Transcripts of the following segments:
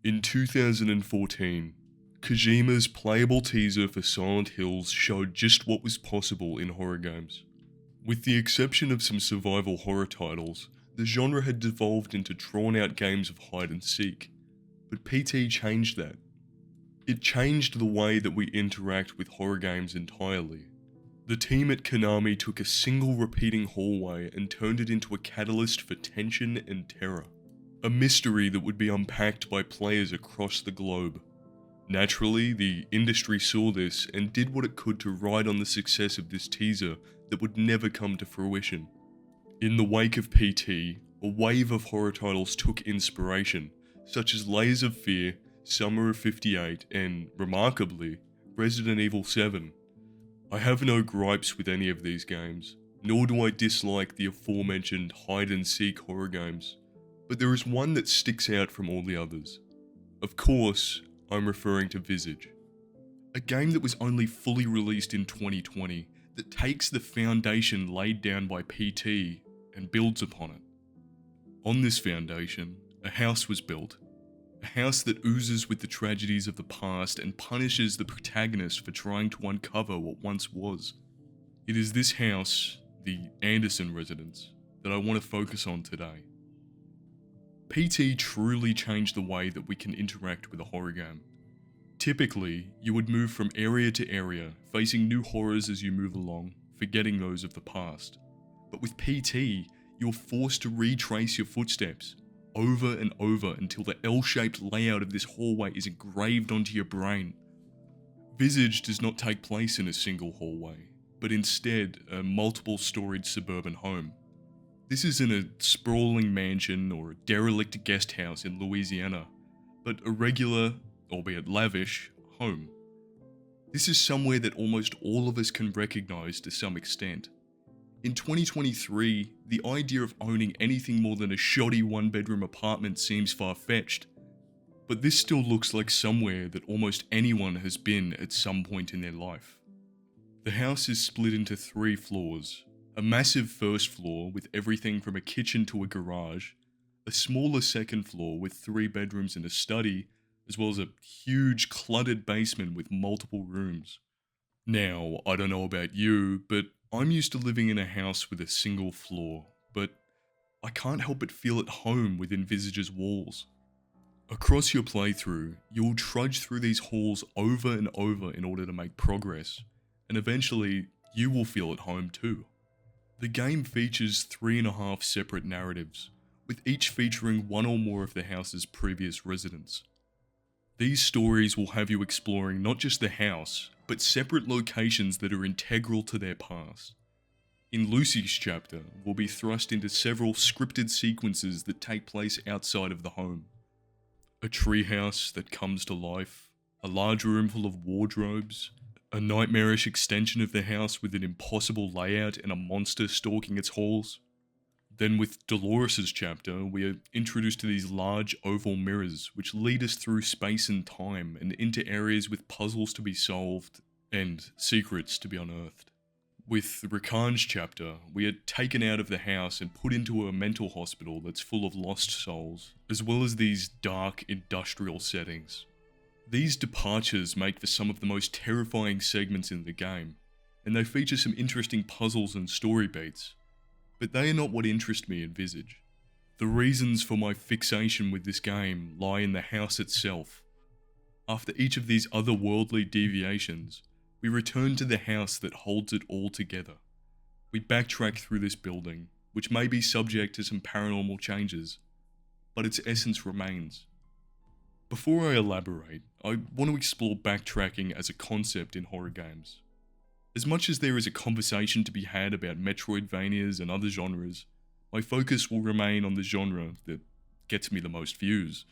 In 2014, Kojima's playable teaser for Silent Hills showed just what was possible in horror games. With the exception of some survival horror titles, the genre had devolved into drawn-out games of hide and seek, but PT changed that. It changed the way that we interact with horror games entirely. The team at Konami took a single repeating hallway and turned it into a catalyst for tension and terror. A mystery that would be unpacked by players across the globe. Naturally, the industry saw this and did what it could to ride on the success of this teaser that would never come to fruition. In the wake of PT, a wave of horror titles took inspiration, such as Layers of Fear, Summer of '58, and, remarkably, Resident Evil 7. I have no gripes with any of these games, nor do I dislike the aforementioned hide-and-seek horror games, but there is one that sticks out from all the others. Of course, I'm referring to Visage. A game that was only fully released in 2020 that takes the foundation laid down by PT and builds upon it. On this foundation, a house was built. A house that oozes with the tragedies of the past and punishes the protagonist for trying to uncover what once was. It is this house, the Anderson residence, that I want to focus on today. PT truly changed the way that we can interact with a horror game. Typically, you would move from area to area, facing new horrors as you move along, forgetting those of the past. But with PT, you're forced to retrace your footsteps, over and over until the L-shaped layout of this hallway is engraved onto your brain. Visage does not take place in a single hallway, but instead a multiple storied suburban home. This isn't a sprawling mansion or a derelict guest house in Louisiana, but a regular, albeit lavish, home. This is somewhere that almost all of us can recognize to some extent. In 2023, the idea of owning anything more than a shoddy one-bedroom apartment seems far-fetched, but this still looks like somewhere that almost anyone has been at some point in their life. The house is split into 3 floors, a massive first floor with everything from a kitchen to a garage, a smaller second floor with 3 bedrooms and a study, as well as a huge cluttered basement with multiple rooms. Now, I don't know about you, but I'm used to living in a house with a single floor, but I can't help but feel at home within Visage's walls. Across your playthrough, you'll trudge through these halls over and over in order to make progress, and eventually, you will feel at home too. The game features 3.5 separate narratives, with each featuring one or more of the house's previous residents. These stories will have you exploring not just the house, but separate locations that are integral to their past. In Lucy's chapter, we'll be thrust into several scripted sequences that take place outside of the home. A treehouse that comes to life, a large room full of wardrobes, a nightmarish extension of the house with an impossible layout and a monster stalking its halls. Then with Dolores' chapter, we are introduced to these large oval mirrors which lead us through space and time and into areas with puzzles to be solved and secrets to be unearthed. With Rakan's chapter, we are taken out of the house and put into a mental hospital that's full of lost souls, as well as these dark industrial settings. These departures make for some of the most terrifying segments in the game, and they feature some interesting puzzles and story beats. But they are not what interest me in Visage. The reasons for my fixation with this game lie in the house itself. After each of these otherworldly deviations, we return to the house that holds it all together. We backtrack through this building, which may be subject to some paranormal changes, but its essence remains. Before I elaborate, I want to explore backtracking as a concept in horror games. As much as there is a conversation to be had about Metroidvanias and other genres, my focus will remain on the genre that gets me the most views.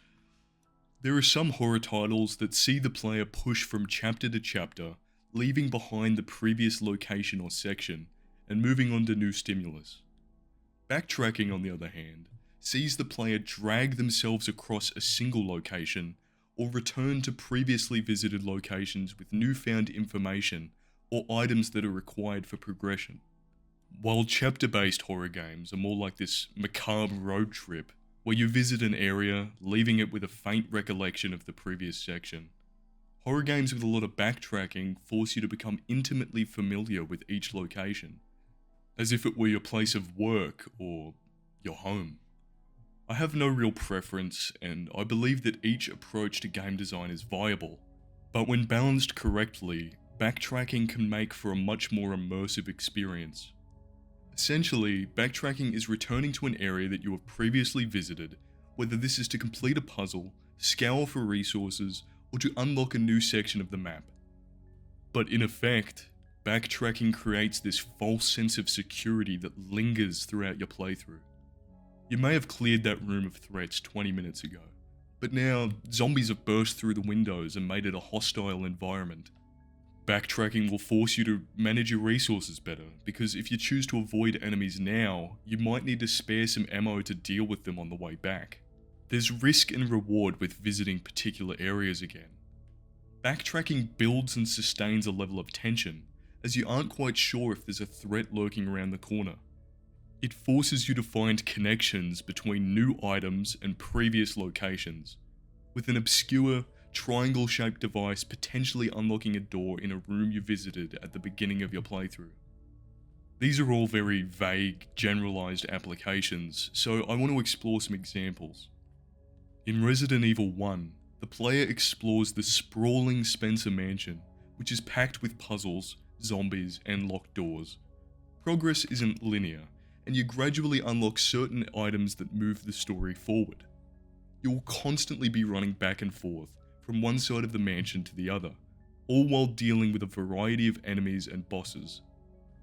There are some horror titles that see the player push from chapter to chapter, leaving behind the previous location or section, and moving on to new stimulus. Backtracking, on the other hand, sees the player drag themselves across a single location, or return to previously visited locations with newfound information or items that are required for progression. While chapter-based horror games are more like this macabre road trip, where you visit an area, leaving it with a faint recollection of the previous section. Horror games with a lot of backtracking force you to become intimately familiar with each location, as if it were your place of work or your home. I have no real preference, and I believe that each approach to game design is viable, but when balanced correctly, backtracking can make for a much more immersive experience. Essentially, backtracking is returning to an area that you have previously visited, whether this is to complete a puzzle, scour for resources, or to unlock a new section of the map. But in effect, backtracking creates this false sense of security that lingers throughout your playthrough. You may have cleared that room of threats 20 minutes ago, but now zombies have burst through the windows and made it a hostile environment. Backtracking will force you to manage your resources better, because if you choose to avoid enemies now, you might need to spare some ammo to deal with them on the way back. There's risk and reward with visiting particular areas again. Backtracking builds and sustains a level of tension, as you aren't quite sure if there's a threat lurking around the corner. It forces you to find connections between new items and previous locations, with an obscure, triangle-shaped device potentially unlocking a door in a room you visited at the beginning of your playthrough. These are all very vague, generalized applications, so I want to explore some examples. In Resident Evil 1, the player explores the sprawling Spencer mansion, which is packed with puzzles, zombies, and locked doors. Progress isn't linear, and you gradually unlock certain items that move the story forward. You will constantly be running back and forth, from one side of the mansion to the other, all while dealing with a variety of enemies and bosses.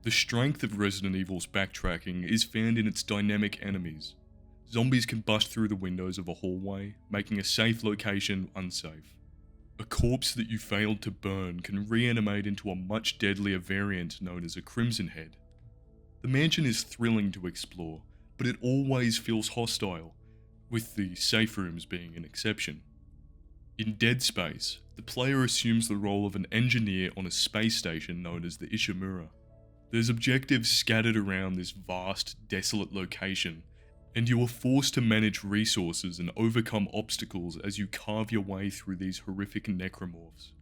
The strength of Resident Evil's backtracking is found in its dynamic enemies. Zombies can bust through the windows of a hallway, making a safe location unsafe. A corpse that you failed to burn can reanimate into a much deadlier variant known as a Crimson Head. The mansion is thrilling to explore, but it always feels hostile, with the safe rooms being an exception. In Dead Space, the player assumes the role of an engineer on a space station known as the Ishimura. There's objectives scattered around this vast, desolate location, and you are forced to manage resources and overcome obstacles as you carve your way through these horrific necromorphs.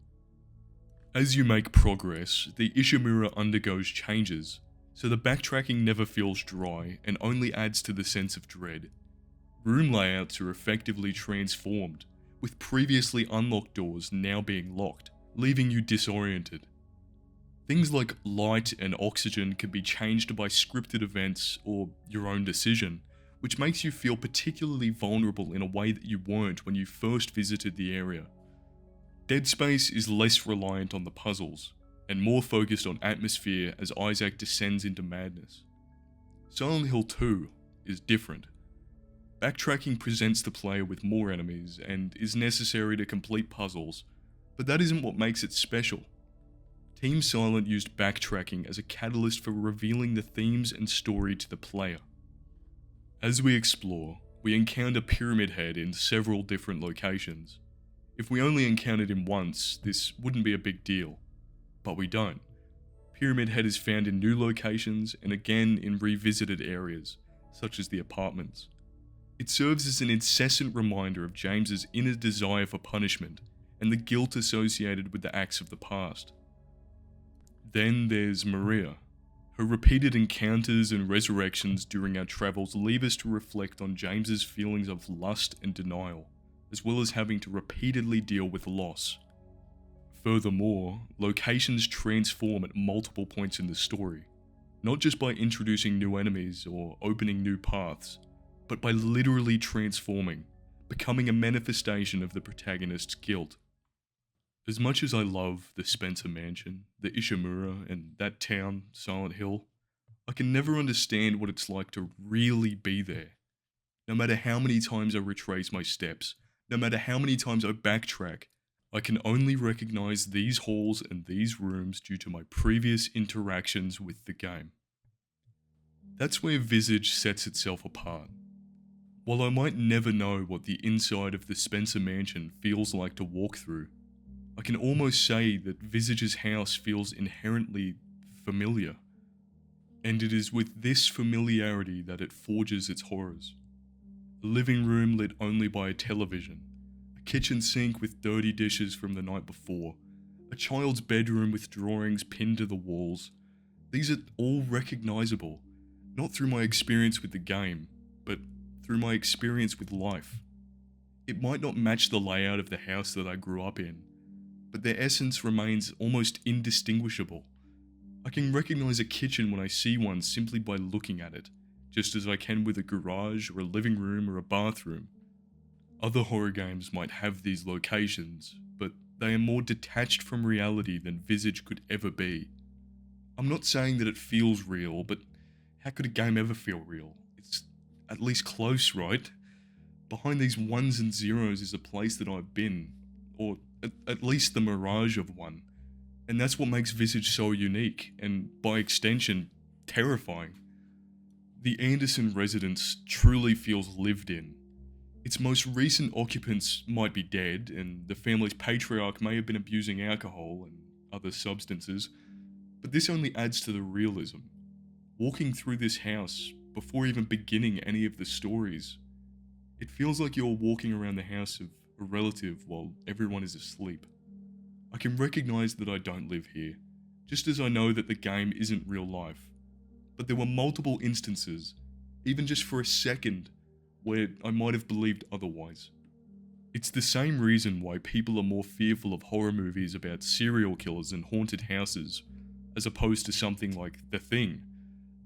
As you make progress, the Ishimura undergoes changes, so the backtracking never feels dry and only adds to the sense of dread. Room layouts are effectively transformed, with previously unlocked doors now being locked, leaving you disoriented. Things like light and oxygen can be changed by scripted events or your own decision, which makes you feel particularly vulnerable in a way that you weren't when you first visited the area. Dead Space is less reliant on the puzzles, and more focused on atmosphere as Isaac descends into madness. Silent Hill 2 is different. Backtracking presents the player with more enemies and is necessary to complete puzzles, but that isn't what makes it special. Team Silent used backtracking as a catalyst for revealing the themes and story to the player. As we explore, we encounter Pyramid Head in several different locations. If we only encountered him once, this wouldn't be a big deal, but we don't. Pyramid Head is found in new locations and again in revisited areas, such as the apartments. It serves as an incessant reminder of James's inner desire for punishment and the guilt associated with the acts of the past. Then there's Maria. Her repeated encounters and resurrections during our travels leave us to reflect on James's feelings of lust and denial, as well as having to repeatedly deal with loss. Furthermore, locations transform at multiple points in the story, not just by introducing new enemies or opening new paths, but by literally transforming, becoming a manifestation of the protagonist's guilt. As much as I love the Spencer Mansion, the Ishimura, and that town, Silent Hill, I can never understand what it's like to really be there. No matter how many times I retrace my steps, no matter how many times I backtrack, I can only recognize these halls and these rooms due to my previous interactions with the game. That's where Visage sets itself apart. While I might never know what the inside of the Spencer Mansion feels like to walk through, I can almost say that Visage's house feels inherently familiar, and it is with this familiarity that it forges its horrors. a living room lit only by a television, a kitchen sink with dirty dishes from the night before, a child's bedroom with drawings pinned to the walls. These are all recognizable, not through my experience with the game, but through my experience with life. It might not match the layout of the house that I grew up in, but their essence remains almost indistinguishable. I can recognize a kitchen when I see one simply by looking at it, just as I can with a garage or a living room or a bathroom. Other horror games might have these locations, but they are more detached from reality than Visage could ever be. I'm not saying that it feels real, but how could a game ever feel real? It's at least close, right? Behind these ones and zeros is a place that I've been, or at least the mirage of one. And that's what makes Visage so unique, and by extension, terrifying. The Anderson residence truly feels lived in. Its most recent occupants might be dead, and the family's patriarch may have been abusing alcohol and other substances, but this only adds to the realism. Walking through this house, before even beginning any of the stories, it feels like you're walking around the house of a relative while everyone is asleep. I can recognize that I don't live here, just as I know that the game isn't real life. But there were multiple instances, even just for a second, where I might have believed otherwise. It's the same reason why people are more fearful of horror movies about serial killers and haunted houses, as opposed to something like The Thing,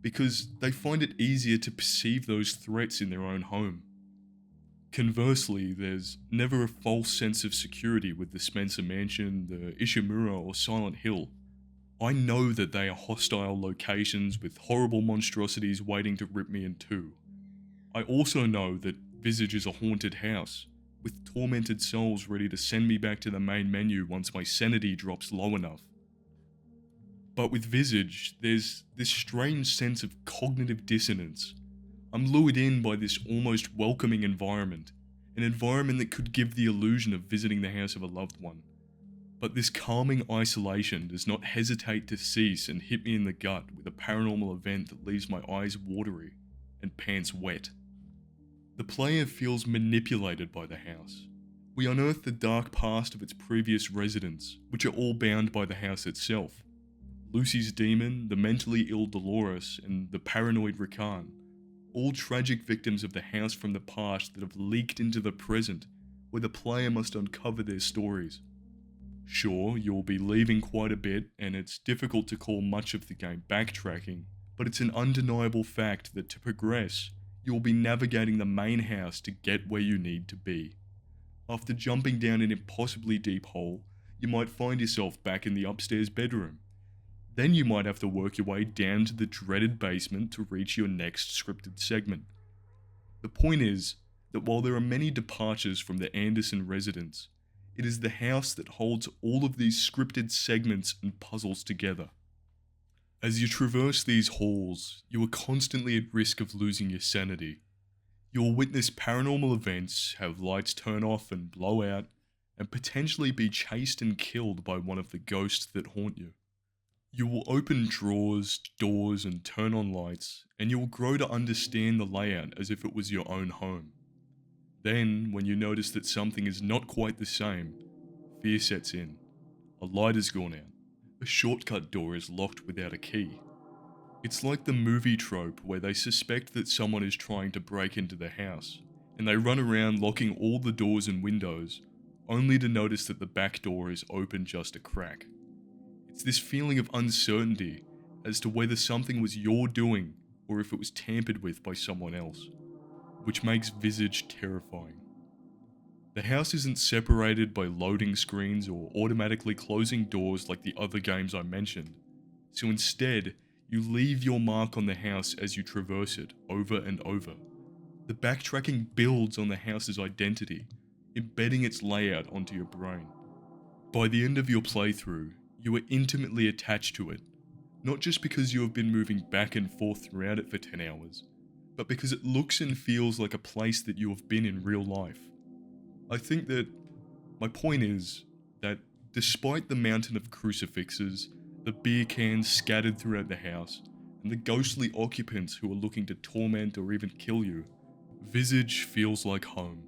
because they find it easier to perceive those threats in their own home. Conversely, there's never a false sense of security with the Spencer Mansion, the Ishimura, or Silent Hill. I know that they are hostile locations with horrible monstrosities waiting to rip me in two. I also know that Visage is a haunted house, with tormented souls ready to send me back to the main menu once my sanity drops low enough. But with Visage, there's this strange sense of cognitive dissonance. I'm lured in by this almost welcoming environment, an environment that could give the illusion of visiting the house of a loved one. But this calming isolation does not hesitate to cease and hit me in the gut with a paranormal event that leaves my eyes watery and pants wet. The player feels manipulated by the house. We unearth the dark past of its previous residents, which are all bound by the house itself. Lucy's demon, the mentally ill Dolores, and the paranoid Rakan, all tragic victims of the house from the past that have leaked into the present, where the player must uncover their stories. Sure, you'll be leaving quite a bit, and it's difficult to call much of the game backtracking, but it's an undeniable fact that to progress, you'll be navigating the main house to get where you need to be. After jumping down an impossibly deep hole, you might find yourself back in the upstairs bedroom. Then you might have to work your way down to the dreaded basement to reach your next scripted segment. The point is that while there are many departures from the Anderson residence, it is the house that holds all of these scripted segments and puzzles together. As you traverse these halls, you are constantly at risk of losing your sanity. You will witness paranormal events, have lights turn off and blow out, and potentially be chased and killed by one of the ghosts that haunt you. You will open drawers, doors, and turn on lights, and you will grow to understand the layout as if it was your own home. Then, when you notice that something is not quite the same, fear sets in. A light has gone out. A shortcut door is locked without a key. It's like the movie trope where they suspect that someone is trying to break into the house, and they run around locking all the doors and windows, only to notice that the back door is open just a crack. It's this feeling of uncertainty as to whether something was your doing or if it was tampered with by someone else, which makes Visage terrifying. The house isn't separated by loading screens or automatically closing doors like the other games I mentioned, so instead, you leave your mark on the house as you traverse it over and over. The backtracking builds on the house's identity, embedding its layout onto your brain. By the end of your playthrough, you are intimately attached to it, not just because you have been moving back and forth throughout it for 10 hours, but because it looks and feels like a place that you have been in real life. I think that my point is that despite the mountain of crucifixes, the beer cans scattered throughout the house, and the ghostly occupants who are looking to torment or even kill you, Visage feels like home.